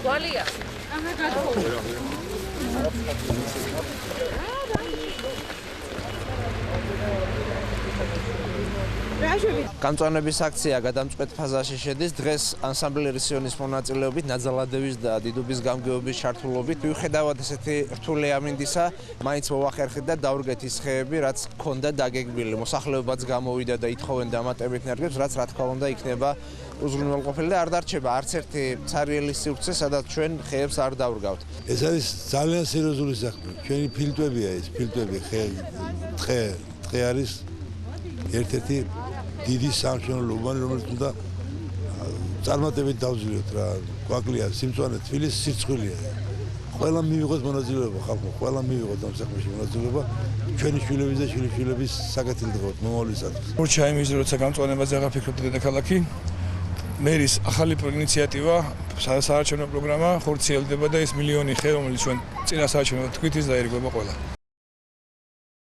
Qualia? გამწვანების აქცია გადამწყვეტ ფაზაში შედის. დღეს ანსამბლი რისიონის მონაწილეობით, ნაძალადევის და დიდუბის გამგეობის ჩართულობით, მიუხედავად ესეთი რთული ამინდისა, მაინც მოვახერხეთ და დავრგეთ ის ხეები, რაც ჰქონდა დაგეგმილი. მოსახლეობაც გამოვიდა და ითხოვენ დამატებით ნერგებს, რაც რა თქმა უნდა იქნება უზრუნველყოფილი და არ დარჩება არც ერთი ცარიელი სივრცე, სადაც ჩვენ ხეებს არ დავრგავთ. ეს არის ძალიან სერიოზული საქმე. ჩვენი ფილტვებია ეს, ფილტვები, ხე არის ერთ-ერთი დიდი სამშენებლო უბანი, რომელიც უნდა წარმატებით დავძლიოთ რა. გვაკლია სიმწვანე, თბილისის სირცხვილია. ყველა მივიღოთ მონაწილეობა ხალხო, ყველა მივიღოთ ამ საქმეში მონაწილეობა. ჩვენი შვილების და შვილიშვილების საკეთილდღეოდ მომავლისათვის. მორჩა იმის როცა გამწვანებაზე აღაფიქრებდა დედაქალაქი. მერის ახალი ინიციატივა, საარჩევნო პროგრამა ხორციელდება და ეს მილიონი ხე, რომელიც ჩვენ წინა საარჩევნო თქმით ის დაირღვება ყველა.